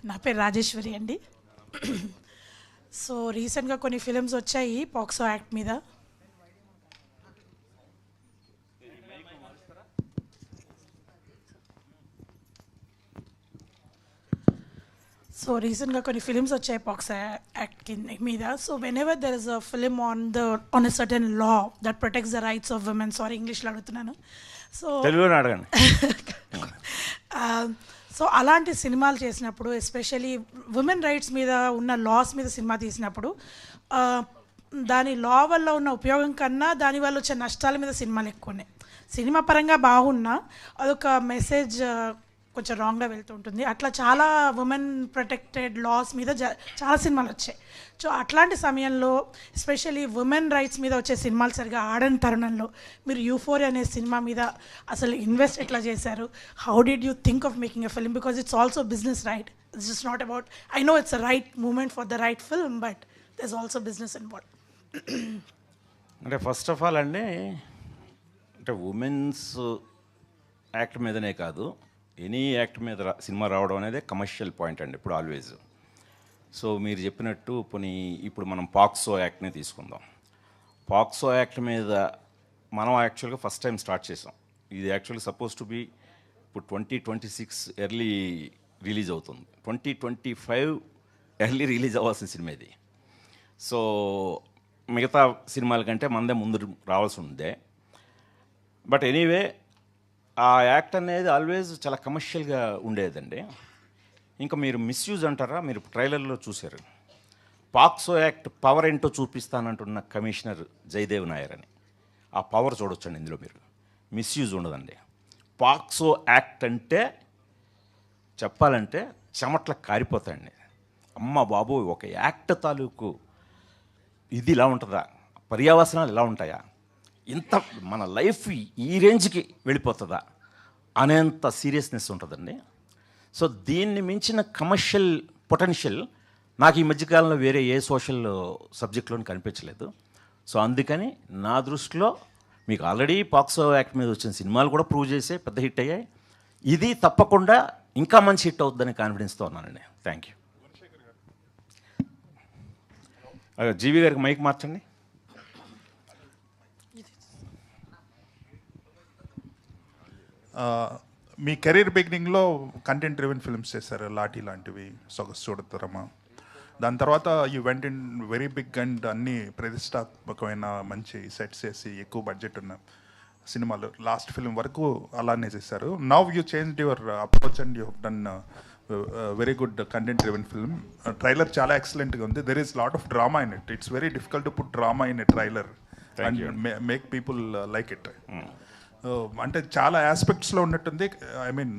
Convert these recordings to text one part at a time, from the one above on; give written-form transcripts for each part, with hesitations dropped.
నా పేరు రాజేశ్వరి అండి. సో రీసెంట్గా కొన్ని ఫిలిమ్స్ వచ్చాయి పాక్సో యాక్ట్ మీద. సో రీసెంట్గా కొన్ని ఫిలిమ్స్ వచ్చాయి పాక్సో యాక్ట్ మీద. So when ever there is a film on a certain law that protects the rights of women, sorry ఇంగ్లీష్లో అడుగుతున్నాను. సో తెలుగులో అడగండి. సో అలాంటి సినిమాలు చేసినప్పుడు, ఎస్పెషలీ ఉమెన్ రైట్స్ మీద ఉన్న లాస్ మీద సినిమా తీసినప్పుడు, దాని లా వల్ల ఉన్న ఉపయోగం కన్నా దానివల్ల వచ్చే నష్టాల మీద సినిమాలు ఎక్కువ ఉన్నాయి. సినిమా పరంగా బాగున్నా అదొక మెసేజ్ కొంచెం రాంగ్గా వెళ్తూ ఉంటుంది. అట్లా చాలా ఉమెన్ ప్రొటెక్టెడ్ లాస్ మీద చాలా సినిమాలు వచ్చాయి. సో అట్లాంటి సమయంలో ఎస్పెషల్లీ ఉమెన్ రైట్స్ మీద వచ్చే సినిమాలు సరిగా ఆడని తరుణంలో మీరు యూఫోరియా అనే సినిమా మీద అసలు ఇన్వెస్ట్ ఎట్లా చేశారు? How did you think of making a film? Because it's also business, right? It's just not about, I know it's a right moment for the right film, but there is also business involved. అంటే first of all అండి, అంటే women's act మీదనే కాదు, any act మీద cinema రావడం అనేది commercial point అండి ఇప్పుడు ఆల్వేజ్. సో మీరు చెప్పినట్టు ఇప్పుడు మనం పాక్సో యాక్ట్ని తీసుకుందాం. పాక్సో యాక్ట్ మీద మనం యాక్చువల్గా ఫస్ట్ టైం స్టార్ట్ చేసాం. ఇది యాక్చువల్గా సపోజ్ టు బి ఇప్పుడు 2026 ఎర్లీ రిలీజ్ అవుతుంది. 2025 ఎర్లీ రిలీజ్ అవ్వాల్సిన సినిమా ఇది. సో మిగతా సినిమాల కంటే మనదే ముందు రావాల్సి ఉందే. బట్ ఎనీవే ఆ యాక్ట్ అనేది ఆల్వేజ్ చాలా కమర్షియల్గా ఉండేదండి. ఇంకా మీరు మిస్యూజ్ అంటారా? మీరు ట్రైలర్లో చూశారు, పాక్సో యాక్ట్ పవర్ ఏంటో చూపిస్తానంటున్న కమిషనర్ జయదేవ్ నాయర్ అని. ఆ పవర్ చూడొచ్చండి ఇందులో. మీరు మిస్యూజ్ ఉండదండి. పాక్సో యాక్ట్ అంటే చెప్పాలంటే చెమట్ల కారిపోతాయండి. అమ్మ బాబు, ఒక యాక్ట్ తాలూకు ఇది ఇలా ఉంటుందా? పర్యావసనాలు ఇలా ఉంటాయా? ఇంత మన లైఫ్ ఈ రేంజ్కి వెళ్ళిపోతుందా అనేంత సీరియస్నెస్ ఉంటుందండి. సో దీన్ని మించిన కమర్షియల్ పొటెన్షియల్ నాకు ఈ మధ్యకాలంలో వేరే ఏ సోషల్ సబ్జెక్ట్లోనూ కనిపించలేదు. సో అందుకని నా దృష్టిలో మీకు ఆల్రెడీ పాక్సో యాక్ట్ మీద వచ్చిన సినిమాలు కూడా ప్రూవ్ చేసే పెద్ద హిట్ అయ్యాయి. ఇది తప్పకుండా ఇంకా మంచి హిట్ అవుతుందని కాన్ఫిడెన్స్తో ఉన్నానండి. Thank you. జీవి గారికి మైక్ మార్చండి. మీ కెరీర్ బిగినింగ్లో కంటెంట్ డ్రివెన్ ఫిల్మ్స్ చేశారు, లాఠీ లాంటివి, సొగసు చూడతారమ్మా. దాని తర్వాత you went in very big and అన్ని ప్రతిష్టాత్మకమైన మంచి సెట్స్ చేసి ఎక్కువ బడ్జెట్ ఉన్న సినిమాలు లాస్ట్ ఫిల్మ్ వరకు అలానే చేశారు. Now you changed your approach and you have done very good content driven film. Trailer చాలా ఎక్సలెంట్గా ఉంది. There is lot of drama in it. It's very difficult to put drama in a trailer and make people like it. అంటే చాలా ఆస్పెక్ట్స్లో ఉన్నట్టుంది. I mean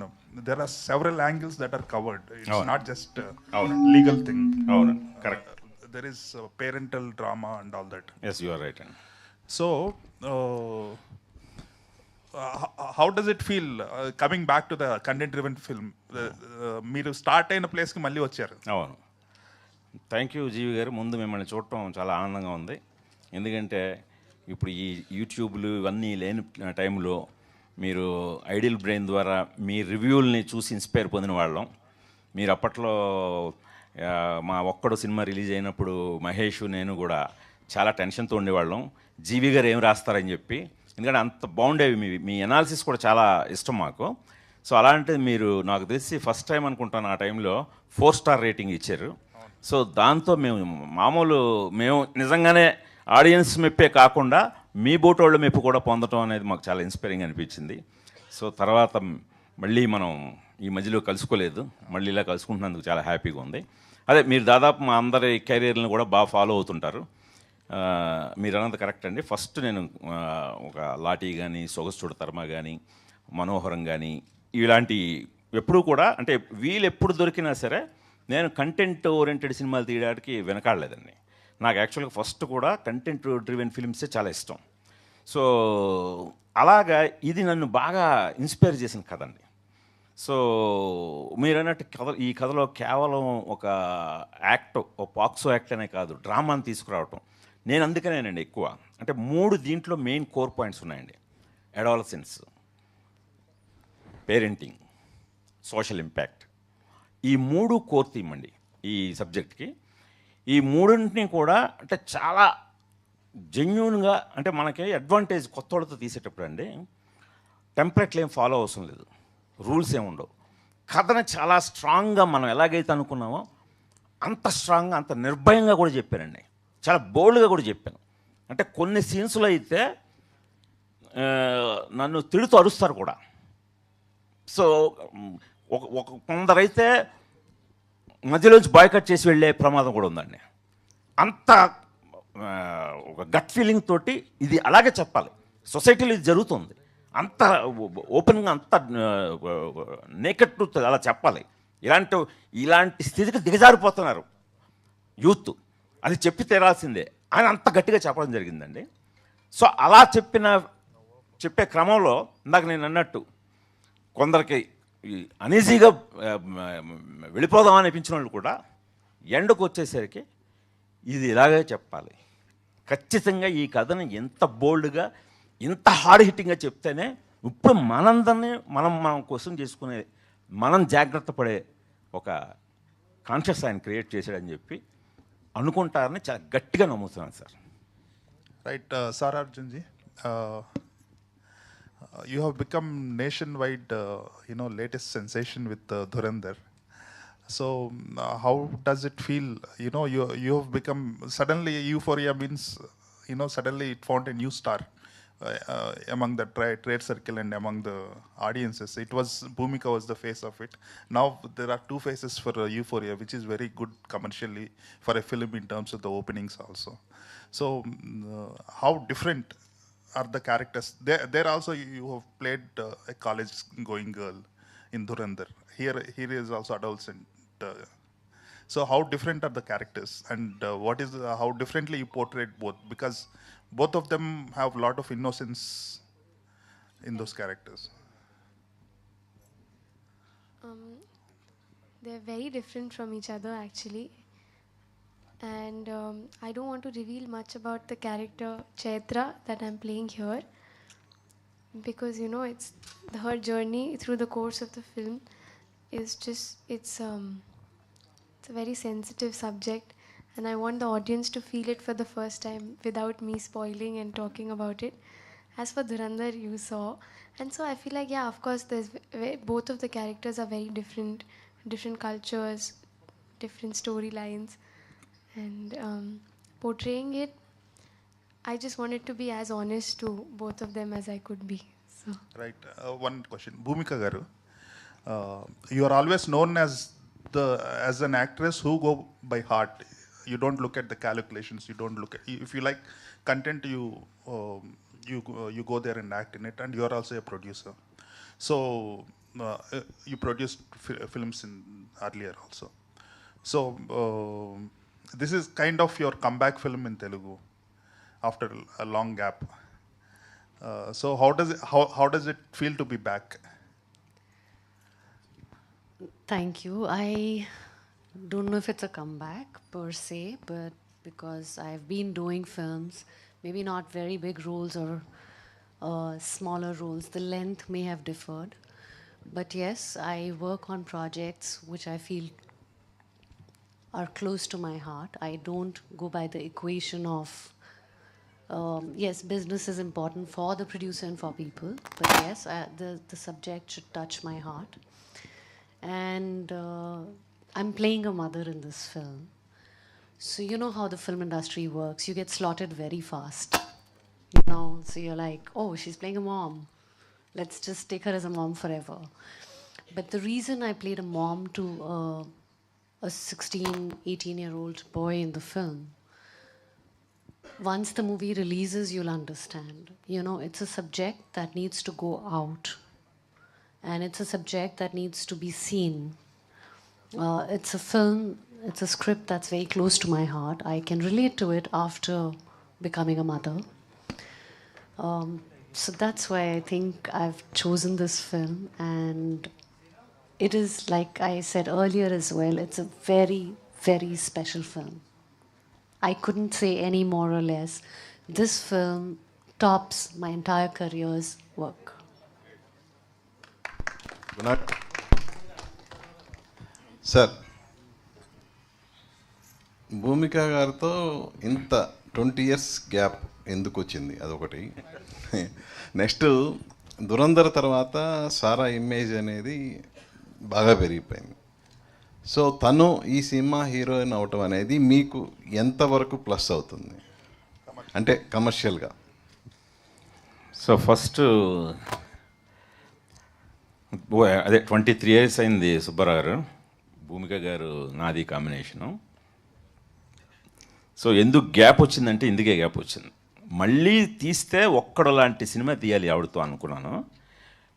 there are several angles that are covered. It's not just legal thing. అవును, correct. There is parental drama and all that. Yes, you are right. So how does it feel coming back to the content driven film? మీరు start అయిన ప్లేస్కి మళ్ళీ వచ్చారు. అవును, thank you జీవి గారు. ముందు మిమ్మల్ని చూడటం చాలా ఆనందంగా ఉంది. ఎందుకంటే ఇప్పుడు ఈ యూట్యూబ్లు ఇవన్నీ లేని టైంలో మీరు ఐడియల్ బ్రెయిన్ ద్వారా మీ రివ్యూల్ని చూసి ఇన్స్పైర్ పొందిన వాళ్ళం. మీరు అప్పట్లో మా ఒక్కడు సినిమా రిలీజ్ అయినప్పుడు మహేష్ నేను కూడా చాలా టెన్షన్తో ఉండేవాళ్ళం, జీవి గారు ఏం రాస్తారని చెప్పి. ఎందుకంటే అంత బాగుండేవి మీ అనాలిసిస్ కూడా చాలా ఇష్టం మాకు. సో అలాంటిది మీరు నాకు తెలిసి ఫస్ట్ టైం అనుకుంటాను ఆ టైంలో 4 స్టార్ రేటింగ్ ఇచ్చారు. సో దాంతో మేము నిజంగానే ఆడియన్స్ మెప్పే కాకుండా మీ బోటోళ్ళ మెప్పు కూడా పొందడం అనేది మాకు చాలా ఇన్స్పైరింగ్ అనిపించింది. సో తర్వాత మళ్ళీ మనం ఈ మధ్యలో కలుసుకోలేదు, మళ్ళీ ఇలా కలుసుకుంటున్నందుకు చాలా హ్యాపీగా ఉంది. అదే మీరు దాదాపు మా అందరి కెరీర్లను కూడా బాగా ఫాలో అవుతుంటారు. మీరు అన్నది కరెక్ట్ అండి. ఫస్ట్ నేను ఒక లాఠీ కానీ, సొగసు చూడతరమా కానీ, మనోహరం కానీ ఇలాంటి ఎప్పుడూ కూడా అంటే వీళ్ళు ఎప్పుడు దొరికినా సరే నేను కంటెంట్ ఓరియంటెడ్ సినిమాలు తీయడానికి వెనకాడలేదండి. నాకు యాక్చువల్గా ఫస్ట్ కూడా కంటెంట్ డ్రివెన్ ఫిల్మ్సే చాలా ఇష్టం. సో అలాగా ఇది నన్ను బాగా ఇన్స్పైర్ చేసిన కథ అండి. సో మీరు అన్నట్టు ఈ కథలో కేవలం ఒక యాక్ట్, ఒక పాక్సో యాక్ట్ అనే కాదు, డ్రామాని తీసుకురావటం నేను అందుకనేనండి ఎక్కువ. అంటే 3 దీంట్లో మెయిన్ కోర్ పాయింట్స్ ఉన్నాయండి. Adolescence, parenting, social impact. ఈ మూడు కోర్ థీమ్ అండి ఈ సబ్జెక్ట్కి. ఈ మూడింటిని కూడా అంటే చాలా జెన్యూన్గా, అంటే మనకి అడ్వాంటేజ్ కొత్త వాళ్ళతో తీసేటప్పుడు అండి టెంప్లెట్లు ఏం ఫాలో అవసరం లేదు, రూల్స్ ఏమి ఉండవు. కథను చాలా స్ట్రాంగ్గా మనం ఎలాగైతే అనుకున్నామో అంత స్ట్రాంగ్గా, అంత నిర్భయంగా కూడా చెప్పానండి. చాలా బోల్డ్గా కూడా చెప్పాను. అంటే కొన్ని సీన్స్లో అయితే నన్ను తిడుతూ అరుస్తారు కూడా. సో ఒక కొందరైతే మధ్యలోంచి బాయ్కట్ చేసి వెళ్ళే ప్రమాదం కూడా ఉందండి. అంత ఒక గట్ ఫీలింగ్ తోటి ఇది అలాగే చెప్పాలి. సొసైటీలో ఇది జరుగుతుంది, అంత ఓపెన్గా, అంత నేకెడ్ ట్రూత్ అలా చెప్పాలి. ఇలాంటి స్థితికి దిగజారిపోతున్నారు యూత్, అది చెప్పి తీరాల్సిందే అని అంత గట్టిగా చెప్పడం జరిగిందండి. సో అలా చెప్పే క్రమంలో ఇందాక నేను అన్నట్టు కొందరికి అనీజీగా వెళ్ళిపోదాం అనిపించిన వాళ్ళు కూడా ఎండకు వచ్చేసరికి ఇది ఇలాగే చెప్పాలి, ఖచ్చితంగా ఈ కథను ఎంత బోల్డ్గా, ఇంత హార్డ్ హిట్టింగ్గా చెప్తేనే ఇప్పుడు మనందరినీ మనం క్వశ్చన్ చేసుకునే, మనం జాగ్రత్త పడే ఒక కాన్షియస్ ఆయన క్రియేట్ చేశాడని చెప్పి అనుకుంటారని చాలా గట్టిగా నమ్ముతున్నాను sir. Right sir Arjun ji, you have become nationwide, latest sensation with Dhurandhar. So how does it feel? You have become suddenly Euphoria means, suddenly it found a new star among the trade circle and among the audiences. It was Bhumika was the face of it. Now there are two faces for Euphoria, which is very good commercially for a film in terms of the openings also. So how different are the characters? There also you have played a college-going girl in Dhurandhar. Here is also adolescent. So how different are the characters, and how differently you portrayed both? Because both of them have a lot of innocence in those characters. They're very different from each other actually. And I don't want to reveal much about the character Chaitra that I'm playing here, because it's her journey through the course of the film is just it's a very sensitive subject, and I want the audience to feel it for the first time without me spoiling and talking about it. As for Dhurandhar, you saw, and so I feel like, yeah, of course both of the characters are very different cultures, different storylines. And portraying it, I just wanted to be as honest to both of them as I could be. So. Right. One question, Bhumika garu, you are always known as an actress who go by heart. You don't look at the calculations. You don't look at, if you like content, you go there and act in it. And you are also a producer. So you produced films in earlier also. So. This is kind of your comeback film in Telugu after a long gap. So how does it feel to be back? Thank you. I don't know if it's a comeback per se, but because I've been doing films, maybe not very big roles or smaller roles, the length may have differed. But yes, I work on projects which I feel are close to my heart. I don't go by the equation of, yes, business is important for the producer and for people, but yes, the subject should touch my heart. And I'm playing a mother in this film. So you know how the film industry works. You get slotted very fast. So you're like, oh, she's playing a mom. Let's just take her as a mom forever. But the reason I played a mom to a 16, 18-year-old boy in the film, once the movie releases, you'll understand. It's a subject that needs to go out. And it's a subject that needs to be seen. It's a film, it's a script that's very close to my heart. I can relate to it after becoming a mother. So that's why I think I've chosen this film. And it is, like I said earlier as well, it's a very, very special film. I couldn't say any more or less. This film tops my entire career's work. Sir, Bhumika గారితో ఇంత 20 years gap ఎందుకు వచ్చింది, అదొకటి. Next Dhurandhar తర్వాత సారా image అనేది బాగా పెరిగిపోయింది. So తను ఈ సినిమా హీరోయిన్ అవటం అనేది మీకు ఎంతవరకు ప్లస్ అవుతుంది, అంటే కమర్షియల్గా? సో ఫస్ట్ అదే 23 ఇయర్స్ అయింది సుబ్బారావు గారు, భూమిక గారు నాది కాంబినేషను. సో ఎందుకు గ్యాప్ వచ్చిందంటే ఇందుకే గ్యాప్ వచ్చింది. మళ్ళీ తీస్తే ఒక్కడు లాంటి సినిమా తీయాలి ఆవిడతో అనుకున్నాను.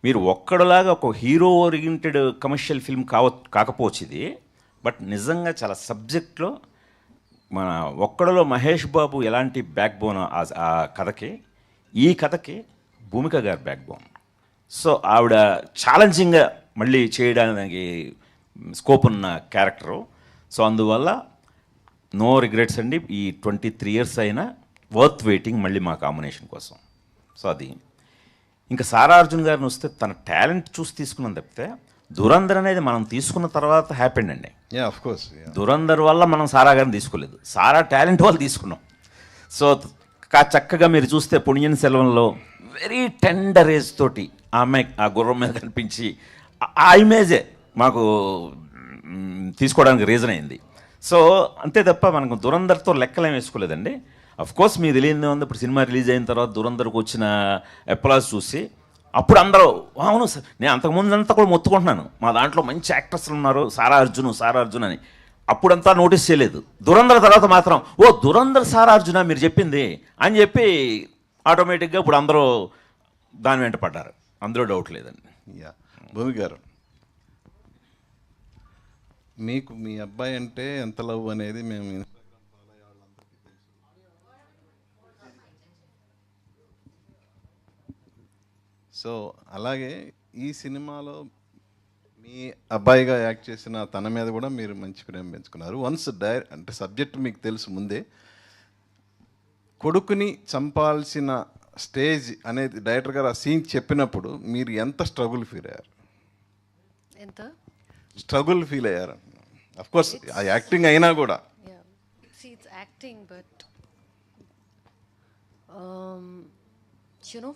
మీరు ఒక్కడులాగా ఒక హీరో ఓరియంటెడ్ కమర్షియల్ ఫిల్మ్ కాకపోవచ్చు ఇది, బట్ నిజంగా చాలా సబ్జెక్ట్లో మన ఒక్కడలో మహేష్ బాబు ఎలాంటి బ్యాక్ బోన్ ఆ కథకి, ఈ కథకి భూమిక గారి బ్యాక్ బోన్. సో ఆవిడ ఛాలెంజింగ్గా మళ్ళీ చేయడానికి స్కోప్ ఉన్న క్యారెక్టరు. సో అందువల్ల నో రిగ్రెట్స్ అండి. ఈ 23 ఇయర్స్ అయినా వర్త్ వెయిటింగ్ మళ్ళీ మా కాంబినేషన్ కోసం. సో అది ఇంకా సారా అర్జున్ గారిని వస్తే తన టాలెంట్ చూసి తీసుకున్నాం తప్పితే దురంధర్ అనేది మనం తీసుకున్న తర్వాత హ్యాపీ అండి. ఆఫ్ కోర్స్ దురంధర్ వల్ల మనం సారా గారిని తీసుకోలేదు, సారా టాలెంట్ వల్ల తీసుకున్నాం. సో చక్కగా మీరు చూస్తే పొణియన్ సెల్వంలో వెరీ టెండర్ ఏజ్ తోటి ఆ అమ్మాయి ఆ గుర్రం మీద కనిపించి ఆ ఇమేజే మాకు తీసుకోవడానికి రీజన్ అయింది. సో అంతే తప్ప మనకు దురంధర్తో లెక్కలేం వేసుకోలేదండి. కోర్స్ మీకు తెలియదు ఉంది, ఇప్పుడు సినిమా రిలీజ్ అయిన తర్వాత దురంధర్కి వచ్చిన అప్లాజ్ చూసి అప్పుడు అందరూ అవును సార్, నేను అంతకుముందు అంతా కూడా మొత్తుకుంటున్నాను మా దాంట్లో మంచి యాక్టర్స్లు ఉన్నారు సారా అర్జున్ అని. అప్పుడంతా నోటీస్ చేయలేదు. దురంధర్ తర్వాత మాత్రం ఓ దురంధర్ సారా అర్జున మీరు చెప్పింది అని చెప్పి ఆటోమేటిక్గా ఇప్పుడు అందరూ దాని వెంట పడ్డారు, అందులో డౌట్ లేదండి. భూమి గారు, మీకు మీ అబ్బాయి అంటే ఎంత లవ్ అనేది మేము ఇన్స్టాగ్రామ్ ఫాలో అయ్యే వాళ్ళందరికీ తెలుసు. సో అలాగే ఈ సినిమాలో మీ అబ్బాయిగా యాక్ట్ చేసిన తన మీద కూడా మీరు మంచి ప్రేమ పెంచుకున్నారు. వన్స్ అంటే సబ్జెక్ట్ మీకు తెలుసు ముందే, కొడుకుని చంపాల్సిన స్టేజ్ అనేది డైరెక్టర్ గారు ఆ సీన్ చెప్పినప్పుడు మీరు ఎంత స్ట్రగుల్ ఫీల్ అయ్యారు? స్ట్రగుల్ ఫీల్ అయ్యారు? అఫ్ కోర్స్ ఆ యాక్టింగ్ అయినా కూడా. It's acting, but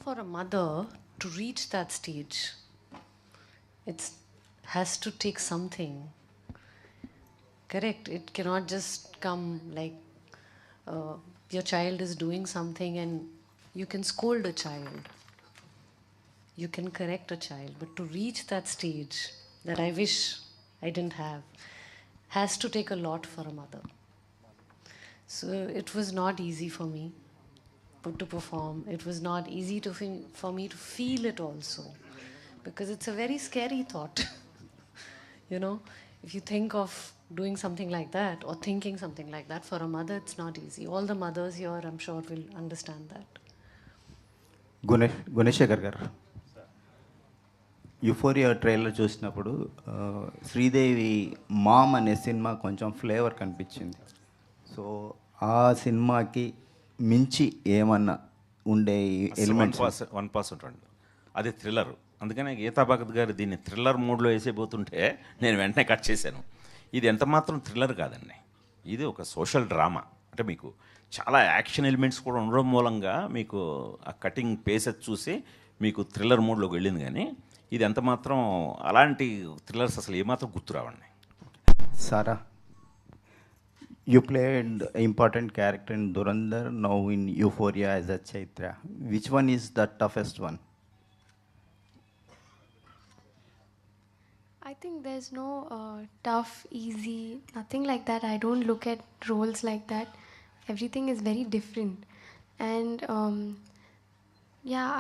for a mother to reach that stage, it has to take something. Correct? It cannot just come like your child is doing something and you can scold a child, you can correct a child, but to reach that stage that I wish I didn't have has to take a lot for a mother. So it was not easy for me to perform. It was not easy for me to feel it also, because it's a very scary thought. If you think of doing something like that or thinking something like that, for a mother it's not easy. All the mothers here I'm sure will understand that. Gunasekhar గారు, euphoria trailer చూసినప్పుడు Sridevi ma'am అనే cinema కొంచెం flavour కనిపించింది. So ఆ సినిమాకి మించి ఏమన్నా ఉండే ఎలిమెంట్స్? 1% అండి, అది థ్రిల్లర్. అందుకనే గీతా భగత్ గారు దీన్ని థ్రిల్లర్ మూడ్లో వేసేపోతుంటే నేను వెంటనే కట్ చేశాను. ఇది ఎంత మాత్రం థ్రిల్లర్ కాదండి, ఇది ఒక సోషల్ డ్రామా. అంటే మీకు చాలా యాక్షన్ ఎలిమెంట్స్ కూడా ఉండడం మూలంగా మీకు ఆ కటింగ్ పేసెస్ చూసి మీకు థ్రిల్లర్ మూడ్లోకి వెళ్ళింది. కానీ ఇది ఎంత మాత్రం అలాంటి థ్రిల్లర్స్ అసలు ఏమాత్రం గుర్తురావండి. సారా, you played an important character in Durandar, now in Euphoria as a Chaitra. Which one is the toughest one? I think there's no tough, easy, nothing like that. I don't look at roles like that. Everything is very different. And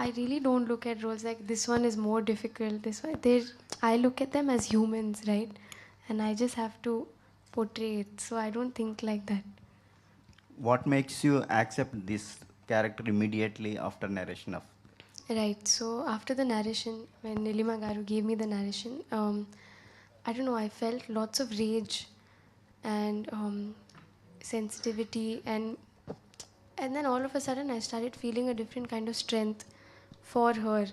I really don't look at roles like this one is more difficult. This one, I look at them as humans, right? And I just have to portray it. So I don't think like that. What makes you accept this character immediately after narration of? Right. So after the narration, when Nilima Garu gave me the narration, I don't know, I felt lots of rage and sensitivity, and then all of a sudden I started feeling a different kind of strength for her.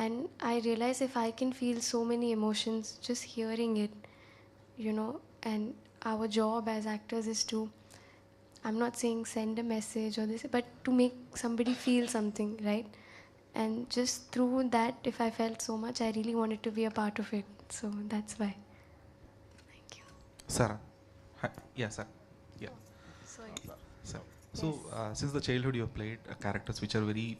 And I realized if I can feel so many emotions just hearing it, you know, and our job as actors is to, I'm not saying send a message or this, but to make somebody feel something, right? And just through that, if I felt so much, I really wanted to be a part of it. So that's why. Thank you. Sarah. Hi. Yeah, sir. Yeah. Sorry. So, since the childhood you have played characters which are very,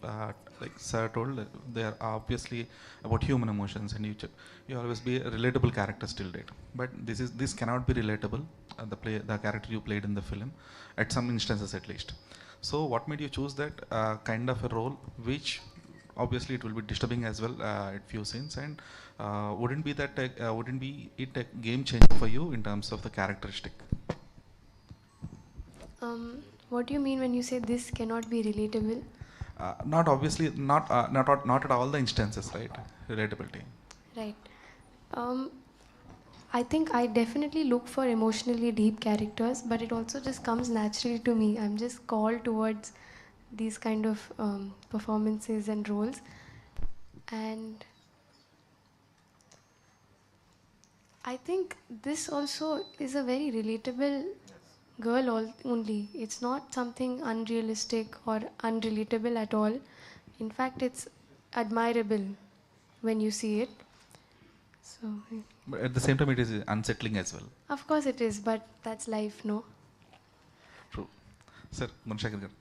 like Sir told, they are obviously about human emotions, and you always be a relatable character till date. But this cannot be relatable. The character you played in the film, at some instances at least. So, what made you choose that kind of a role, which obviously it will be disturbing as well at few scenes, and wouldn't be it a game changer for you in terms of the characteristic? What do you mean when you say this cannot be relatable? Not obviously, not at all the instances, right? Relatability. Right. I think I definitely look for emotionally deep characters, but it also just comes naturally to me. I'm just called towards these kind of performances and roles. And I think this also is a very relatable girl only. It's not something unrealistic or unrelatable at all. In fact, it's admirable when you see it. So, But at the same time, it is unsettling as well. of course it is, but that's life, no? True. Sir Gunasekhar గారు,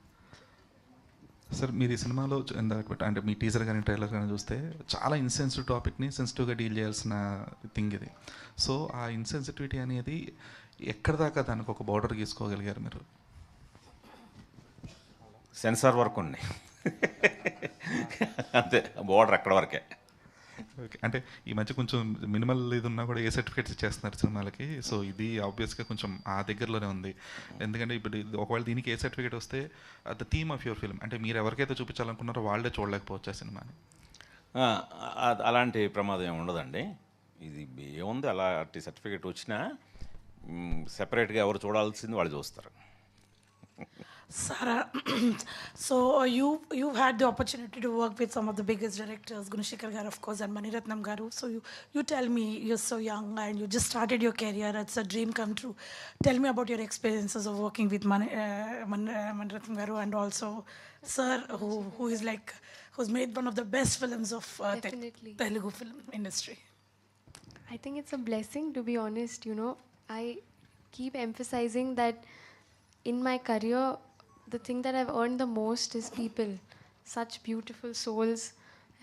sir మీరు ఈ సినిమాలో అంటే మీ teaser కానీ trailer కానీ చూస్తే చాలా insensitive టాపిక్ని సెన్సిటివ్గా డీల్ చేయాల్సిన థింగ్ ఇది. సో ఆ ఇన్సెన్సిటివిటీ అనేది ఎక్కడ దాకా దానికి ఒక బార్డర్ గీసుకోగలిగారు మీరు? సెన్సార్ వరకు ఉన్నాయి అంతే, బోర్డర్ అక్కడ వరకే. ఓకే, అంటే ఈ మధ్య కొంచెం మినిమల్ ఇది ఉన్నా కూడా ఏ సర్టిఫికేట్స్ ఇచ్చేస్తున్నారు సినిమాలకి. సో ఇది ఆబ్వియస్గా కొంచెం ఆ దగ్గరలోనే ఉంది. ఎందుకంటే ఇప్పుడు ఒకవేళ దీనికి ఏ సర్టిఫికేట్ వస్తే the theme of your film, అంటే మీరు ఎవరికైతే చూపించాలనుకున్నారో వాళ్ళే చూడలేకపోవచ్చు ఆ సినిమాని. అలాంటి ప్రమాదం ఏమి ఉండదండి. ఇది ఏముంది, అలాంటి సర్టిఫికేట్ వచ్చినా సెపరేట్గా ఎవరు చూడాల్సింది వాళ్ళు చూస్తారు. Sarah, so you've had the opportunity to work with some of the biggest directors, Gunashekhar garu, of course, and Mani Ratnam garu. So you tell me, you're so young and you just started your career. It's a dream come true. Tell me about your experiences of working with Mani Ratnam garu, and also Sir, who is like, who's made one of the best films of Definitely. Telugu film industry. I think it's a blessing, to be honest. You know, I keep emphasizing that in my career, the thing that I've earned the most is people. Such beautiful souls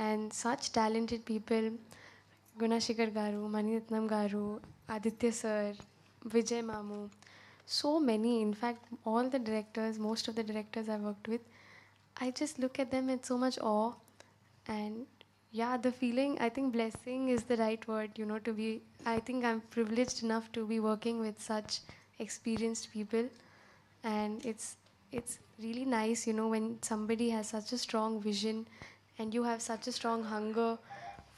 and such talented people. Gunashekhar garu, Mani Ratnam garu, Aditya sir, Vijay Mamu. So many. In fact, all the directors, most of the directors I've worked with, I just look at them with so much awe. And yeah, the feeling, I think blessing is the right word, you know, to be, I think I'm privileged enough to be working with such experienced people. And it's really nice, you know, when somebody has such a strong vision and you have such a strong hunger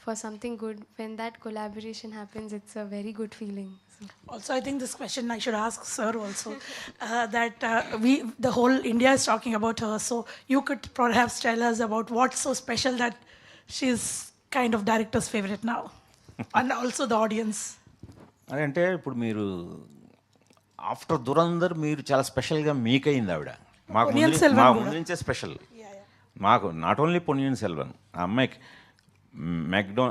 for something good. When that collaboration happens, it's a very good feeling. So. Also, I think this question I should ask Sir also, that the whole India is talking about her. So you could perhaps tell us about what's so special that she's kind of director's favorite now, and also the audience. అదంటే ఇప్పుడు మీరు after Dhurandhar మీరు చాలా స్పెషల్గా మీకైంది ఆవిడ. మాకు పొన్నియిన్ సెల్వన్ కూడా. ముందు నుంచే స్పెషల్ మాకు. నాట్ ఓన్లీ పొన్నియిన్ సెల్వన్, ఆ అమ్మాయికి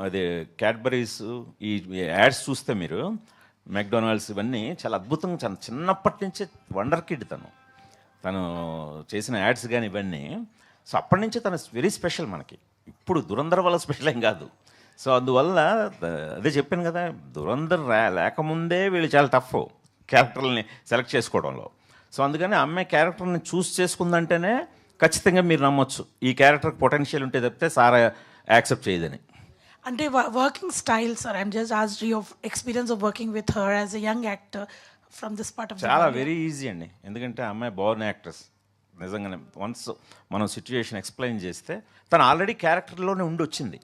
అదే క్యాడ్బరీస్ ఈ యాడ్స్ చూస్తే మీరు మెక్డొనాల్డ్స్ ఇవన్నీ చాలా అద్భుతంగా, చాలా చిన్నప్పటి నుంచే వండర్ కిడ్ తను చేసిన యాడ్స్ కానీ ఇవన్నీ. సో అప్పటి నుంచే తను వెరీ స్పెషల్ మనకి. ఇప్పుడు దురందర్ వల్ల స్పెషల్ ఏం కాదు. సో అందువల్ల అదే చెప్పాను కదా, దురందర్ లేకముందే వీళ్ళు చాలా టఫ్ క్యారెక్టర్ని సెలెక్ట్ చేసుకోవడంలో. సో అందుకని అమ్మాయి క్యారెక్టర్ని చూస్ చేసుకుందంటేనే ఖచ్చితంగా మీరు నమ్మొచ్చు ఈ క్యారెక్టర్కి పొటెన్షియల్ ఉంటే తప్పితే సారా యాక్సెప్ట్ చేయదని. అంటే working style, sir, I'm just asked your experience of working with her as a young actor from this part of చాలా వెరీ ఈజీ అండి. ఎందుకంటే అమ్మాయి బోర్న్ యాక్ట్రెస్ నిజంగానే. వన్స్ మనం సిచ్యుయేషన్ ఎక్స్ప్లెయిన్ చేస్తే తను ఆల్రెడీ క్యారెక్టర్లోనే ఉండి వచ్చింది.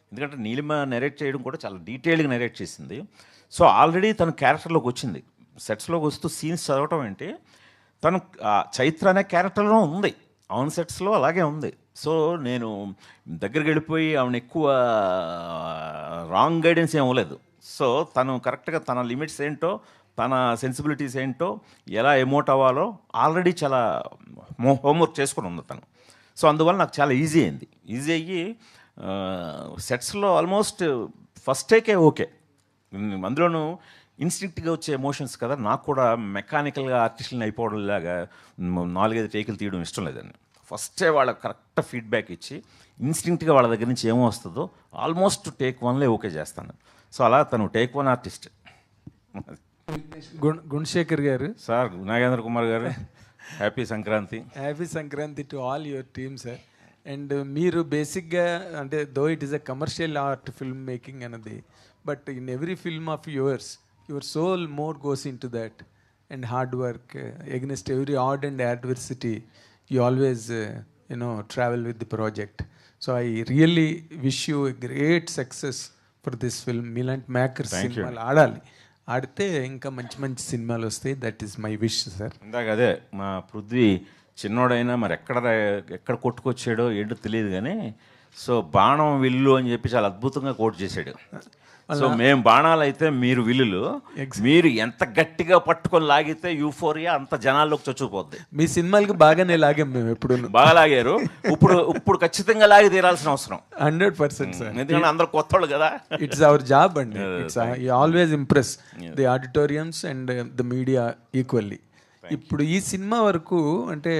ఎందుకంటే నీలిమ నెరేట్ చేయడం కూడా చాలా డీటెయిల్గా నెరేట్ చేసింది. సో ఆల్రెడీ తను క్యారెక్టర్లోకి వచ్చింది. సెట్స్లోకి వస్తూ సీన్స్ చదవటం ఏంటి, తను చైత్ర అనే క్యారెక్టర్లో ఉంది, ఆన్ సెట్స్లో అలాగే ఉంది. సో నేను దగ్గరికి వెళ్ళిపోయి ఆవిడ ఎక్కువ రాంగ్ గైడెన్స్ ఏం అవ్వలేదు. సో తను కరెక్ట్గా తన లిమిట్స్ ఏంటో, తన సెన్సిబిలిటీస్ ఏంటో, ఎలా ఎమోట్ అవ్వాలో ఆల్రెడీ చాలా హోంవర్క్ చేసుకుని ఉంది తను. సో అందువల్ల నాకు చాలా ఈజీ అయింది. ఈజీ అయ్యి సెట్స్లో ఆల్మోస్ట్ ఫస్ట్ టేకే ఓకే. అందులోనూ ఇన్స్టింక్ట్గా వచ్చే ఎమోషన్స్ కదా, నాకు కూడా మెకానికల్గా ఆర్టిస్టులని అయిపోవడంలాగా 4-5 టేకులు తీయడం ఇష్టం లేదండి. ఫస్టే వాళ్ళకి కరెక్ట్ ఫీడ్బ్యాక్ ఇచ్చి ఇన్స్టింక్ట్గా వాళ్ళ దగ్గర నుంచి ఏమో వస్తుందో ఆల్మోస్ట్ టేక్ 1లే ఓకే చేస్తాను. సో అలా తను టేక్ 1 ఆర్టిస్ట్. గుణశేఖర్ గారు, సార్ నాగేంద్ర కుమార్ గారు, happy Sankranti. Happy Sankranti to all your team sir. And మీరు బేసిక్గా అంటే though it is a commercial art film making అన్నది, but in every film of yours your soul more goes in to that and hard work against every odd and adversity you always travel with the project. So I really wish you a great success for this film. మీలాంటి makers సినిమాలు ఆడాలి, ఆడితే ఇంకా మంచి మంచి సినిమాలు వస్తాయి. That is my wish sir. ఇందాక అదే మా పృథ్వీ చిన్నోడైనా మరి ఎక్కడ కొట్టుకొచ్చాడో ఏంటో తెలియదు కానీ, సో బాణం విల్లు అని చెప్పి చాలా అద్భుతంగా కోట్ చేశాడు. సో మేము బాణాలు అయితే మీరు విల్లులు, మీరు ఎంత గట్టిగా పట్టుకొని లాగితే యూఫోరియా అంత జనాల్లోకి చొచ్చుకుపోద్ది. మీ సినిమాలకి బాగానే లాగాం మేము, ఎప్పుడు బాగా లాగారు. ఇప్పుడు ఖచ్చితంగా లాగి తీరాల్సిన అవసరం 100% సార్. ఎందుకంటే అందరు కొత్త వాళ్ళు కదా. ఇట్స్ అవర్ జాబ్ అండి. It's always impress the auditoriums and the media equally. ఇప్పుడు ఈ సినిమా వరకు అంటే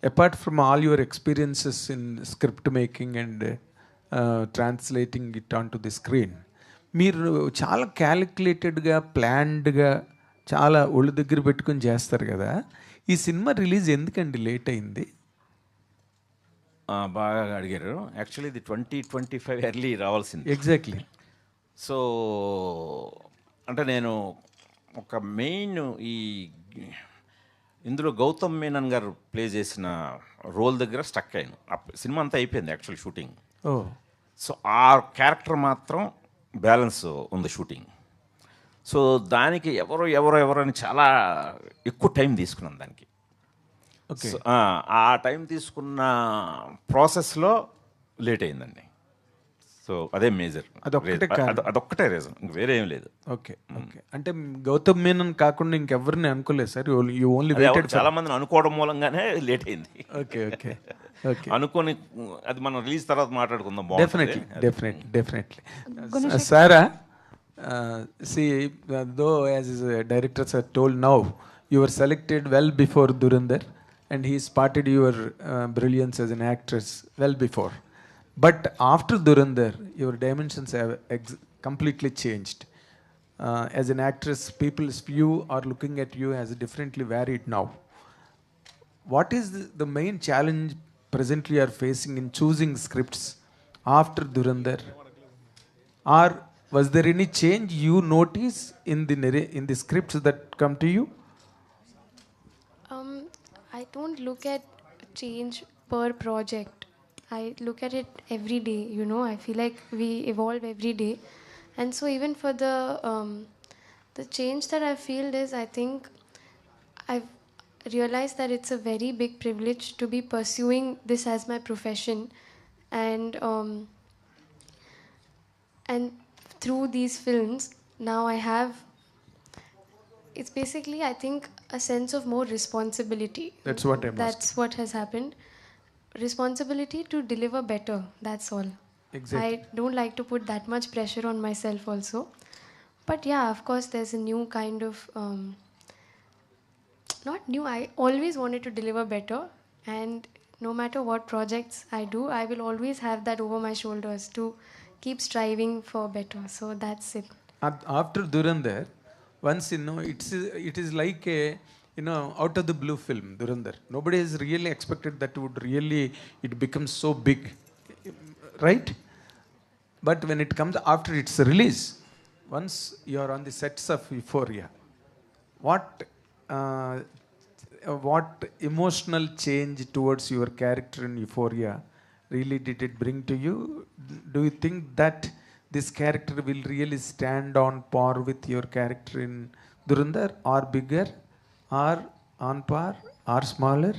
apart from all your experiences in script making and translating it on to the screen, మీరు చాలా క్యాలిక్యులేటెడ్గా ప్లాన్డ్గా చాలా ఒళ్ళు దగ్గర పెట్టుకుని చేస్తారు కదా. ఈ సినిమా రిలీజ్ ఎందుకండి లేట్ అయింది? బాగా అడిగారు. యాక్చువల్లీ ఇది 2025 ఎర్లీ రావాల్సింది. ఎగ్జాక్ట్లీ. సో అంటే నేను ఒక మెయిన్ ఇందులో గౌతమ్ మీనన్ గారు ప్లే చేసిన రోల్ దగ్గర స్టక్ అయ్యాను. సినిమా అంతా అయిపోయింది యాక్చువల్ షూటింగ్. సో ఆ క్యారెక్టర్ మాత్రం బ్యాలెన్స్ ఉంది షూటింగ్. సో దానికి ఎవరో అని చాలా ఎక్కువ టైం తీసుకున్నాను దానికి. ఆ టైం తీసుకున్న ప్రాసెస్లో లేట్ అయిందండి. సో అదే మేజర్, అదొక్కటే రీజన్, వేరే ఏం లేదు. Okay okay. అంటే గౌతమ్ మీనన్ కాకుండా ఇంకెవరిని అనుకోలేదు సార్? యూ ఓన్లీ చాలా మందిని అనుకోవడం మూలంగానే లేట్ అయింది. Okay okay okay. అనుకోని అది మనం రిలీజ్ తర్వాత మాట్లాడుకుందాం. Definitely. Sarah, see, though as directors are told now, you were selected well before Dhurandhar and he spotted your brilliance as an actress well before. But after Dhurandhar, your dimensions have completely changed. As an actress, people's view are looking at you as differently varied now. What is the main challenge presently you are facing in choosing scripts after Dhurandhar? Or was there any change you notice in the scripts that come to you? I don't look at change per project. I look at it every day, I feel like we evolve every day. And so even for the change that I feel is, I think I've realized that it's a very big privilege to be pursuing this as my profession. And through these films, now I have, it's basically, I think, a sense of more responsibility. That's what I'm That's what has happened. Responsibility to deliver better, that's all. Exactly. I don't like to put that much pressure on myself also. But yeah, of course, there's a new kind of, not new, I always wanted to deliver better. And no matter what projects I do, I will always have that over my shoulders to keep striving for better. So that's it. After Dhurandhar, once it is like a out of the blue film, Dhurandhar. Nobody has really expected that it becomes so big, right? But when it comes after its release, once you are on the sets of Euphoria, what emotional change towards your character in Euphoria really did it bring to you? Do you think that this character will really stand on par with your character in Dhurandhar, or bigger, or on par, or smaller?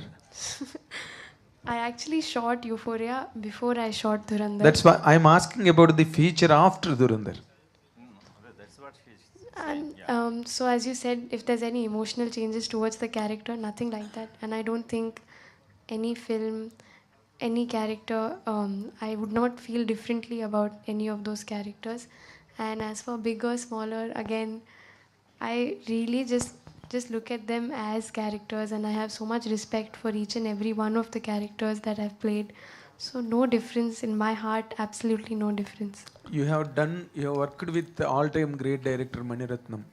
I actually shot Euphoria before I shot Dhurandhar. That's why I'm asking about the feature after Dhurandhar. That's what And so, as you said, if there's any emotional changes towards the character, nothing like that. And I don't think any film, any character, I would not feel differently about any of those characters. And as for bigger, smaller, again, I really just look at them as characters, and I have so much respect for each and every one of the characters that I've played. So no difference in my heart, absolutely no difference. You have worked with the all-time great director Maniratnam.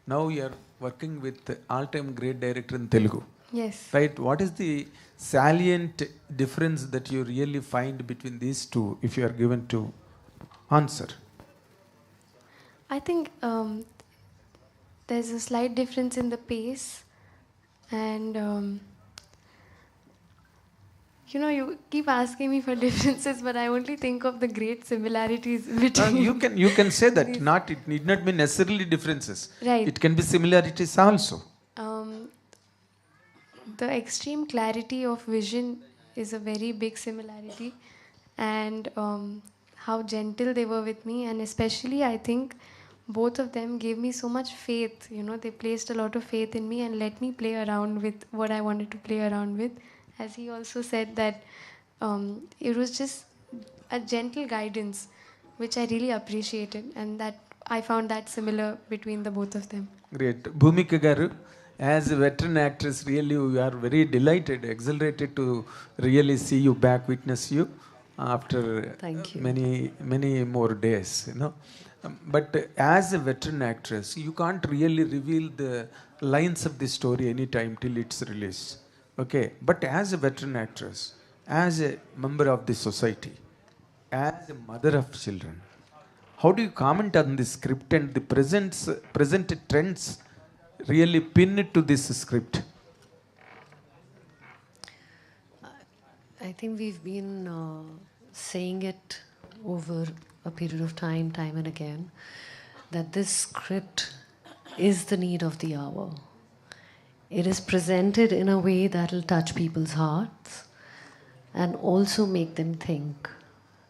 Now you are working with the all-time great director in Telugu. Yes. Right? What is the salient difference that you really find between these two, if you are given to answer? I think there's a slight difference in the pace, and you keep asking me for differences, but I only think of the great similarities between. You can say that. It need not be necessarily differences. Right. It can be similarities also. The extreme clarity of vision is a very big similarity, and how gentle they were with me, and especially I think both of them gave me so much faith. They placed a lot of faith in me and let me play around with what I wanted to play around with. As he also said that it was just a gentle guidance, which I really appreciated, and that I found that similar between the both of them. Great. Bhumika Garu, as a veteran actress, really we are very delighted, exhilarated to really see you back, witness you after Thank you. many more days. But as a veteran actress, you can't really reveal the lines of the story anytime till it's released. Okay, but as a veteran actress, as a member of the society, as a mother of children, how do you comment on the script and the present trends really pin it to this script? I think we've been saying it over a period of time and again, that this script is the need of the hour. It is presented in a way that will touch people's hearts and also make them think.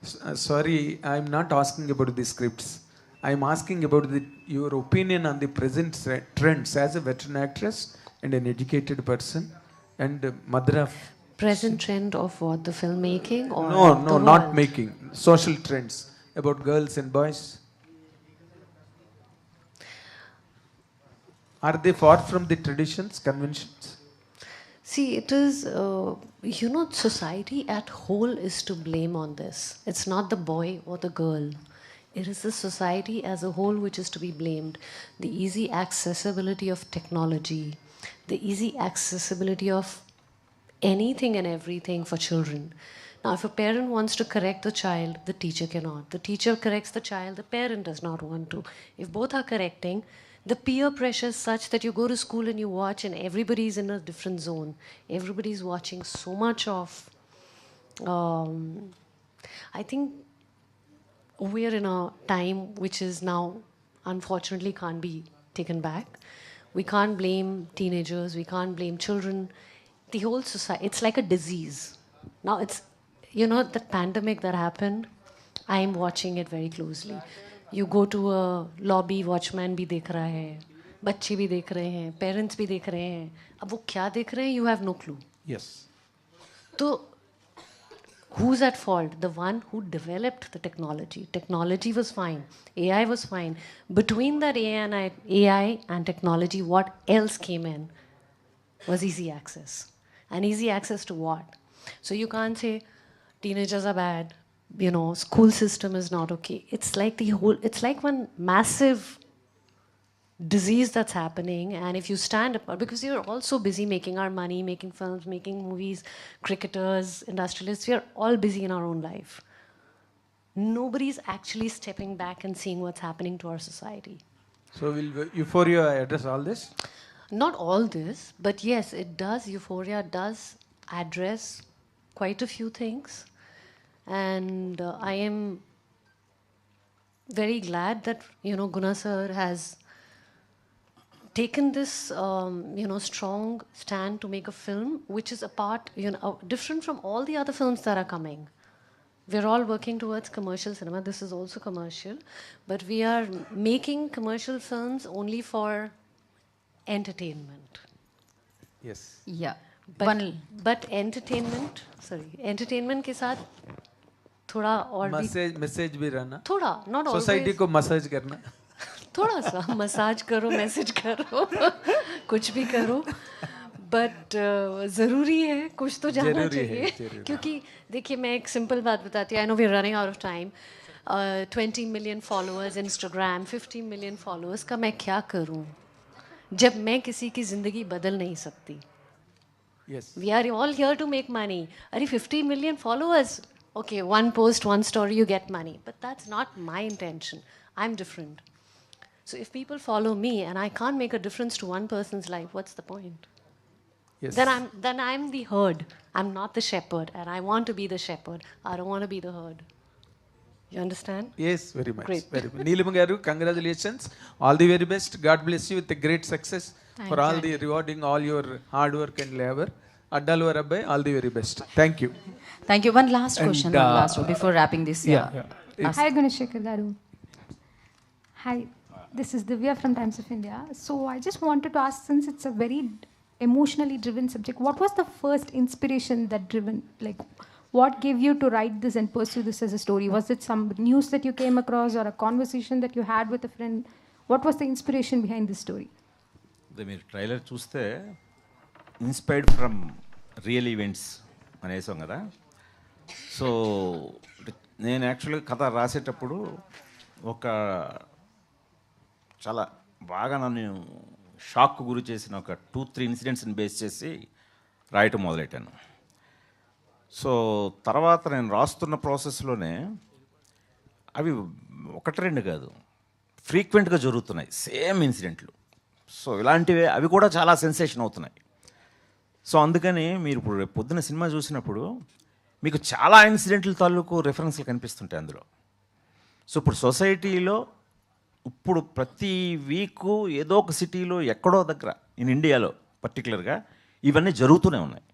Sorry, I'm not asking about the scripts. I'm asking about your opinion on the present trends as a veteran actress and an educated person and a mother of... Present trend of what? The filmmaking or No, the not world? making. Social trends about girls and boys. Are they far from the traditions, conventions? See, it is, society at whole is to blame on this. It's not the boy or the girl. It is the society as a whole which is to be blamed. The easy accessibility of technology, the easy accessibility of anything and everything for children. Now, if a parent wants to correct the child, the teacher cannot. The teacher corrects the child, the parent does not want to. If both are correcting, the peer pressure is such that you go to school and you watch and everybody's in a different zone. Everybody's watching so much of... I think we're in a time which is now, unfortunately, can't be taken back. We can't blame teenagers, we can't blame children. The whole society, it's like a disease. Now it's, the pandemic that happened, I'm watching it very closely. You go to a lobby, watchman भी देख रहा है, बच्चे भी देख रहे हैं, parents भी देख रहे हैं. अब वो क्या देख रहे हैं, you have no clue. Yes. So, who's at fault? The one who developed the technology. Technology was fine. AI was fine. Between that AI and technology, what else came in was easy access. And easy access to what? So you can't say teenagers are bad, school system is not okay. It's like it's like one massive disease that's happening, and if you stand apart, because you're also busy making our money, making films, making movies, cricketers, industrialists, we are all busy in our own life. Nobody's actually stepping back and seeing what's happening to our society. So will Euphoria address all this? Not all this, but yes, it does. Euphoria does address quite a few things. And I am very glad that, Guna sir has taken this, strong stand to make a film which is apart, different from all the other films that are coming. we're all working towards commercial cinema. This is also commercial, but we are making commercial films only for entertainment. Yes. Yeah. But entertainment के साथ थोड़ा और भी message भी रहना, थोड़ा, not always. Society को massage करना, थोड़ा सा मसाज करो, मैसेज करो, कुछ भी करो, बट ज़रूरी है, कुछ तो जाना चाहिए. क्योंकि देखिए, मैं एक सिंपल बात बताती हूँ. I know we are running out of time. 20 million followers Instagram, 50 million followers का मैं क्या करूँ जब मैं किसी की ज़िंदगी बदल नहीं सकती. yes, We are all here to make money. Are 50 million followers? Okay, one post, one story, you get money. But that's not my intention. I'm different. So if people follow me and I can't make a difference to one person's life, what's the point? yes. Then I'm the herd. I'm not the shepherd, and I want to be the shepherd. I don't want to be the herd. You understand? Yes, very much. Great. Very much. Neelima garu, congratulations. All the very best. God bless you with a great success for all the rewarding all your hard work and labor. Addalu Rabbai, all the very best. Thank you. Thank you. One last question, before wrapping this. Hi, Gunashekar Garu. Hi, this is Divya from Times of India. So I just wanted to ask, since it's a very emotionally driven subject, what was the first inspiration that driven, like, what gave you to write this and pursue this as a story? Was it some news that you came across or a conversation that you had with a friend? What was the inspiration behind this story? అదే మీరు trailer చూస్తే inspired from real events అనేసాం కదా. So నేను యాక్చువల్గా కథ రాసేటప్పుడు ఒక చాలా బాగా నన్ను షాక్ గురి చేసిన ఒక 2-3 ఇన్సిడెంట్స్ని బేస్ చేసి రాయటం మొదలెట్టాను. సో తర్వాత నేను రాస్తున్న ప్రాసెస్లోనే అవి 1-2 కాదు, ఫ్రీక్వెంట్గా జరుగుతున్నాయి సేమ్ ఇన్సిడెంట్లు. సో ఇలాంటివే అవి కూడా చాలా సెన్సేషన్ అవుతున్నాయి. సో అందుకని మీరు ఇప్పుడు రేపు పొద్దున సినిమా చూసినప్పుడు మీకు చాలా ఇన్సిడెంట్ల తాలూకు రెఫరెన్స్లు కనిపిస్తుంటాయి అందులో. సో ఇప్పుడు సొసైటీలో ఇప్పుడు ప్రతి వీకు ఏదో ఒక సిటీలో ఎక్కడో దగ్గర ఇన్ ఇండియాలో పర్టికులర్గా ఇవన్నీ జరుగుతూనే ఉన్నాయి.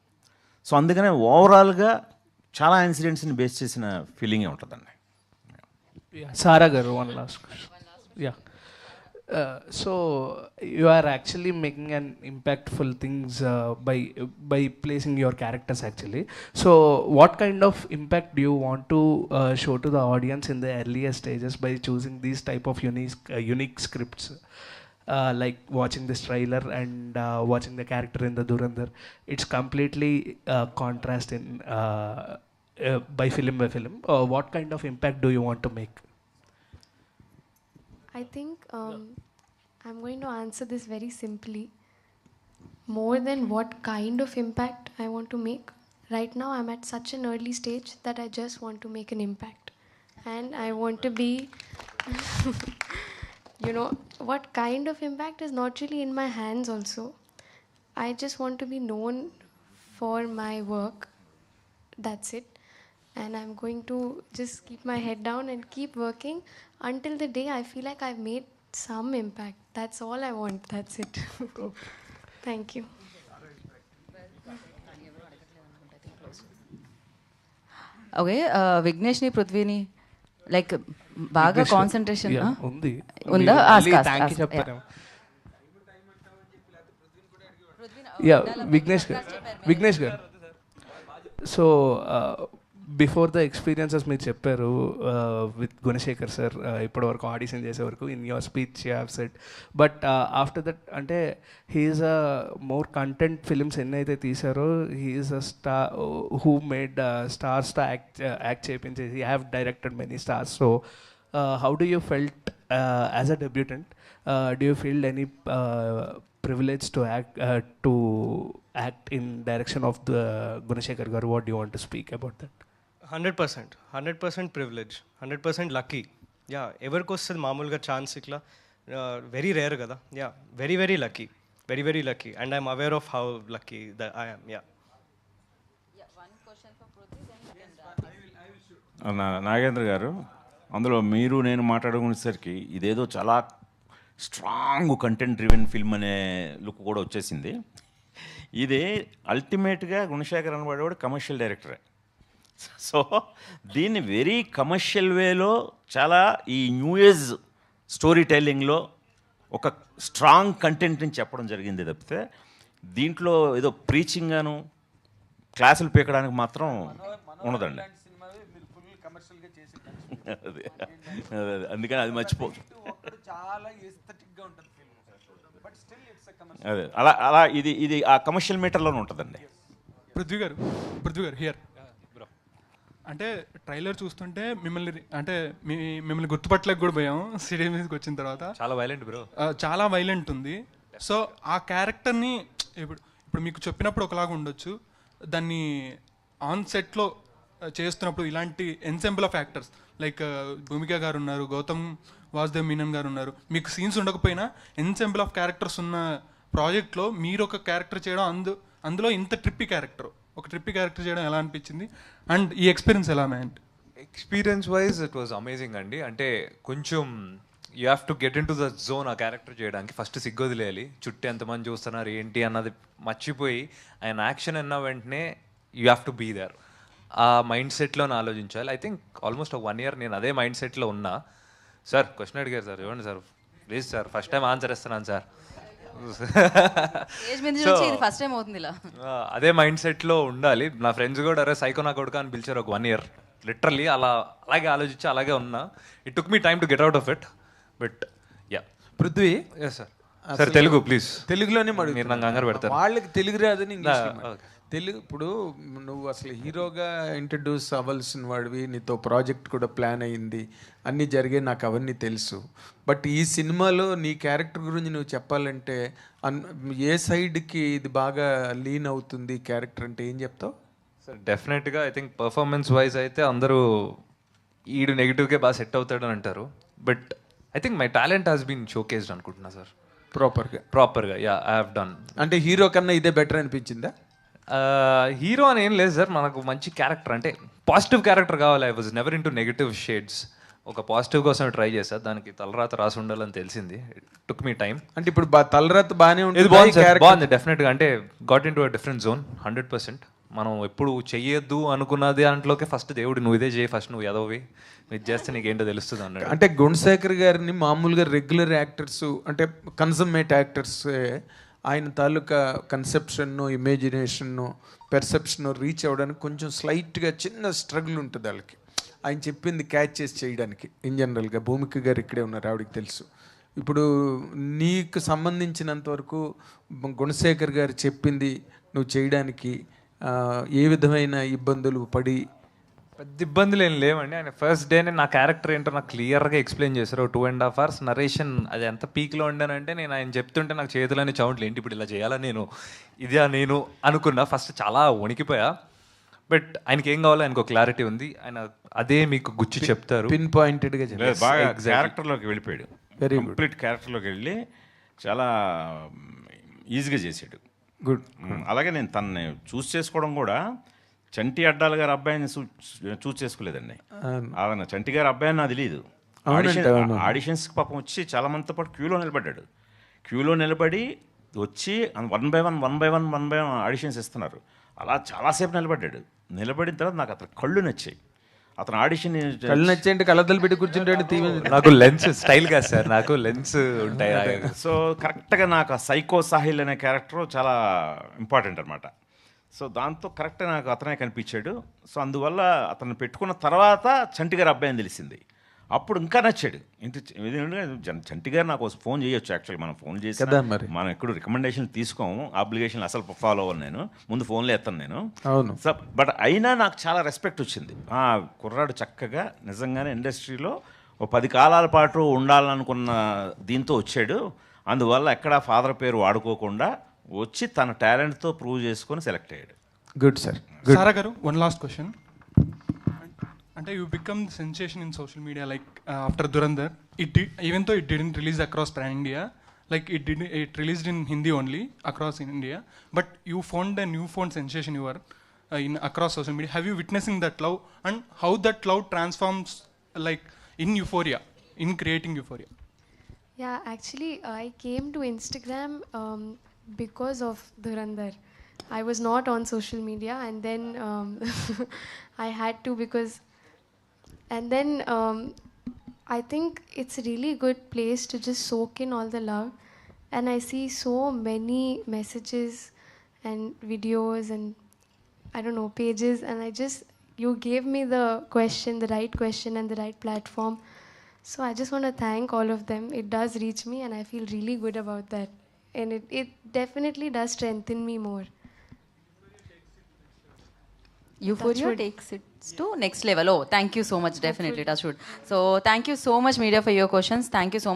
సో అందుకనే ఓవరాల్గా చాలా ఇన్సిడెంట్స్ని బేస్ చేసిన ఫీలింగే ఉంటుందండి. Sara Garu, one last question. Yeah. So you are actually making an impactful things by placing your characters actually. So what kind of impact do you want to show to the audience in the earlier stages by choosing these type of unique scripts? Like watching this trailer and watching the character in the Dhurandhar, it's completely contrast in by film. What kind of impact do you want to make? I think I'm going to answer this very simply. More than what kind of impact I want to make, right now I'm at such an early stage that I just want to make an impact. And I want to be, you know, what kind of impact is not really in my hands also. I just want to be known for my work. That's it. And I'm going to just keep my head down and keep working until the day I feel like I've made some impact. That's all I want. That's it. Thank you. Okay, Vigneshni, Prithvini, like baga concentration. Undi. Unda? Ask. Yeah, Vignesh Garu. So before the experiences మీరు చెప్పారు with Gunasekhar sir ఇప్పటి వరకు audition చేసే వరకు in your speech you have said, but after that అంటే he's a more content films ఎన్నైతే తీసారో he's a star who made స్టార్స్తో యాక్ట్ చేయించేసి he have directed many stars. So how do you felt as a debutante, do you feel any privilege to act in direction of the Gunashekar Garu? What do you want to speak about that? 100% privilege, 100% lucky. Yeah, everko ostadi maamuluga chance ikla very rare kada. Yeah, very lucky, and I'm aware of how lucky that I am. Yeah, one question for Prithvi, Nagendra గారు, అందులో మీరు నేను మాట్లాడుకునేసరికి ఇదేదో చాలా strong content driven film అనే look కూడా వచ్చేసింది. ఇది అల్టిమేట్గా గుణశేఖర్ అనబడేవాడు కమర్షియల్ డైరెక్టరే. సో దీన్ని వెరీ కమర్షియల్ వేలో చాలా ఈ న్యూ ఏజ్ స్టోరీ టెల్లింగ్లో ఒక స్ట్రాంగ్ కంటెంట్ని చెప్పడం జరిగింది తప్పితే దీంట్లో ఏదో ప్రీచింగ్ గాను క్లాసులు పీకడానికి మాత్రం ఉండదండి. అదే అందుకని అది మర్చిపో. అదే అలా అలా ఇది ఆ కమర్షియల్ మీటర్లోనే ఉంటుందండి. పృథ్వీ గారు హియర్. అంటే ట్రైలర్ చూస్తుంటే మిమ్మల్ని గుర్తుపట్టలేక కూడా పోయాం స్టేడియం మీదకి వచ్చిన తర్వాత. చాలా వైలెంట్ బ్రో, చాలా వైలెంట్ ఉంది. సో ఆ క్యారెక్టర్ని ఇప్పుడు మీకు చెప్పినప్పుడు ఒకలాగా ఉండొచ్చు, దాన్ని ఆన్ సెట్లో చేస్తున్నప్పుడు ఇలాంటి ఎన్సెంబుల్ ఆఫ్ యాక్టర్స్ లైక్ భూమిక గారు ఉన్నారు, గౌతమ్ వాసుదేవ్ మీనన్ గారు ఉన్నారు, మీకు సీన్స్ ఉండకపోయినా ఎన్సెంబుల్ ఆఫ్ క్యారెక్టర్స్ ఉన్న ప్రాజెక్ట్లో మీరు ఒక క్యారెక్టర్ చేయడం, అందులో ఇంత ట్రిప్పీ క్యారెక్టర్ చేయడం ఎలా అనిపించింది అండ్ ఈ ఎక్స్పీరియన్స్ ఎలా man? Experience wise it was amazing అండి. అంటే కొంచెం you have to get in to the zone ఆ క్యారెక్టర్ చేయడానికి. ఫస్ట్ సిగ్గొదిలేయాలి, చుట్టూ ఎంతమంది చూస్తున్నారు ఏంటి అన్నది మర్చిపోయి ఆయన యాక్షన్ అన్న వెంటనే you have to be there. ఆ మైండ్ సెట్లోనే ఆలోచించాలి. ఐ థింక్ ఆల్మోస్ట్ ఒక 1 year నేను అదే మైండ్ సెట్లో ఉన్నా. సార్ క్వశ్చన్ అడిగారు సార్, చూడండి sir please sir, first time answer ఇస్తున్నాను సార్. ఫస్ట్ టైం అవుతుంది ఇలా. అదే మైండ్ సెట్లో ఉండాలి. నా ఫ్రెండ్స్ కూడా అరే సైకో నా కొడుకు అని పిలిచారు ఒక 1 year. లిటరల్లీ అలాగే ఆలోచించి అలాగే ఉన్నా. It took me time to get out of it. But yeah Prithvi sir sir Telugu please. తెలుగులోనే మీరు నాకు కంగారు పెడతారు. వాళ్ళకి తెలుగు రాదని ఇంగ్లీష్ తెలుగు. ఇప్పుడు నువ్వు అసలు హీరోగా ఇంట్రడ్యూస్ అవ్వాల్సిన వాడివి, నీతో ప్రాజెక్ట్ కూడా ప్లాన్ అయ్యింది, అన్నీ జరిగాయి, నాకు అవన్నీ తెలుసు. బట్ ఈ సినిమాలో నీ క్యారెక్టర్ గురించి నువ్వు చెప్పాలంటే ఏ సైడ్కి ఇది బాగా లీన్ అవుతుంది క్యారెక్టర్ అంటే ఏం చెప్తావు? సార్ డెఫినెట్గా ఐ థింక్ పర్ఫార్మెన్స్ వైజ్ అయితే అందరూ ఈడు నెగిటివ్కే బాగా సెట్ అవుతాడు అని అంటారు. But I think my talent has been showcased అనుకుంటున్నా సార్. ప్రాపర్గా యా ఐ హావ్ డన్. అంటే హీరో కన్నా ఇదే బెటర్ అనిపించిందా? హీరో అని ఏం లేదు సార్, మనకు మంచి క్యారెక్టర్ అంటే పాజిటివ్ క్యారెక్టర్ కావాలి. I was never in to negative shades. ఒక పాజిటివ్ కోసం ట్రై చేశాను, దానికి తలరాత రాసి ఉండాలని తెలిసింది. It took me time. అంటే ఇప్పుడు తలరాత బాగానే ఉంటుంది, బాగుంది డెఫినెట్గా. అంటే got in to a different zone 100%. మనం ఎప్పుడు చెయ్యొద్దు అనుకున్నది దాంట్లోకి ఫస్ట్ దేవుడు నువ్వు ఇదే చేయి, ఫస్ట్ నువ్వు ఎదవి ఇది చేస్తే నీకేంటో తెలుస్తుంది అన్నాడు. అంటే గుణశేఖర్ గారిని మామూలుగా రెగ్యులర్ యాక్టర్స్ అంటే కన్సమ్మేట్ యాక్టర్స్ ఆయన తాలూకా కన్సెప్షన్ను, ఇమాజినేషన్ను, పెర్సెప్షన్ను రీచ్ అవ్వడానికి కొంచెం స్లైట్గా చిన్న స్ట్రగుల్ ఉంటుంది వాళ్ళకి. ఆయన చెప్పింది క్యాచ్ చేసి చేయడానికి. ఇన్ జనరల్గా భూమిక గారు ఇక్కడే ఉన్నారు, ఆవిడకి తెలుసు. ఇప్పుడు నీకు సంబంధించినంత వరకు గుణశేఖర్ గారు చెప్పింది నువ్వు చేయడానికి ఏ విధమైన ఇబ్బందులు పడి? పెద్ద ఇబ్బందులు ఏం లేవండి. ఆయన ఫస్ట్ డేనే నా క్యారెక్టర్ ఏంటో నాకు క్లియర్గా ఎక్స్ప్లెయిన్ చేశారు. 2.5 hours నరేషన్. అది ఎంత పీక్లో ఉండానంటే నేను ఆయన చెప్తుంటే నాకు చేతులని చౌంట్లు ఏంటి ఇప్పుడు ఇలా చేయాలా నేను నేను అనుకున్నా. ఫస్ట్ చాలా వణికిపోయా. బట్ ఆయనకి ఏం కావాలో ఆయనకు క్లారిటీ ఉంది. ఆయన అదే మీకు గుచ్చి చెప్తారు, పిన్ పాయింటెడ్గా బాగా క్యారెక్టర్లోకి వెళ్ళిపోయాడు. కంప్లీట్ క్యారెక్టర్లోకి వెళ్ళి చాలా ఈజీగా చేసాడు. గుడ్. అలాగే నేను తనని చూస్ చేసుకోవడం కూడా చంటి అడ్డాల గారి అబ్బాయిని చూస్ చేసుకోలేదండి. ఆయన చంటి గారి అబ్బాయిని నాకు తెలియదు. ఆడిషన్స్కి పాపం వచ్చి చాలా మందితో పాటు క్యూలో నిలబడ్డాడు. క్యూలో నిలబడి వచ్చి 1 by 1 ఆడిషన్స్ ఇస్తున్నారు. అలా చాలాసేపు నిలబడ్డాడు. నిలబడిన తర్వాత నాకు అతను కళ్ళు నచ్చాయి. అతను ఆడిషన్ కళ్ళు నచ్చాయంటే కళ్ళద్దలు పెట్టి కూర్చుంటాడు. నాకు లెన్స్ స్టైల్ కాదు సార్, నాకు లెన్స్ ఉంటాయి. సో కరెక్ట్గా నాకు ఆ సైకో సాహిల్ అనే క్యారెక్టర్ చాలా ఇంపార్టెంట్ అనమాట. సో దాంతో కరెక్ట్గా నాకు అతనే కనిపించాడు. సో అందువల్ల అతను పెట్టుకున్న తర్వాత చంటి గారి అబ్బాయిని తెలిసింది. అప్పుడు ఇంకా నచ్చాడు. చంటి గారు నాకు ఫోన్ చేయొచ్చు. యాక్చువల్లీ మనం ఫోన్ చేసి మనం ఎప్పుడు రికమెండేషన్లు తీసుకోము, అబ్లిగేషన్లు అసలు ఫాలో అవ్వను. నేను ముందు ఫోన్లో ఎత్తాను నేను. సో బట్ అయినా నాకు చాలా రెస్పెక్ట్ వచ్చింది. కుర్రాడు చక్కగా నిజంగానే ఇండస్ట్రీలో 10 కాలాల పాటు ఉండాలనుకున్న దీంతో వచ్చాడు. అందువల్ల ఎక్కడా ఫాదర్ పేరు వాడుకోకుండా వచ్చి తన టాలెంట్తో ప్రూవ్ చేసుకొని సెలెక్ట్ అయ్యాడు. Good sir. సారా గారు, వన్ లాస్ట్ క్వశ్చన్. అంటే you become sensation in social media like after Dhurandhar. Even though it didn't release across pan India, like it released in Hindi only across in India, but you found a newfound sensation you were in across social media. Have you witnessing that love and how that love transforms like in Euphoria, in creating Euphoria? Yeah, actually I came to Instagram because of Dhurandhar. I was not on social media, and then I had to because, and then I think it's a really good place to just soak in all the love. And I see so many messages and videos and I don't know, pages, and you gave me the right question and the right platform. So I just want to thank all of them. It does reach me and I feel really good about that. And it definitely does strengthen me more. Euphoria takes it to next level. Oh, thank you so much. Definitely, touch wood. So thank you so much, media, for your questions. Thank you so much.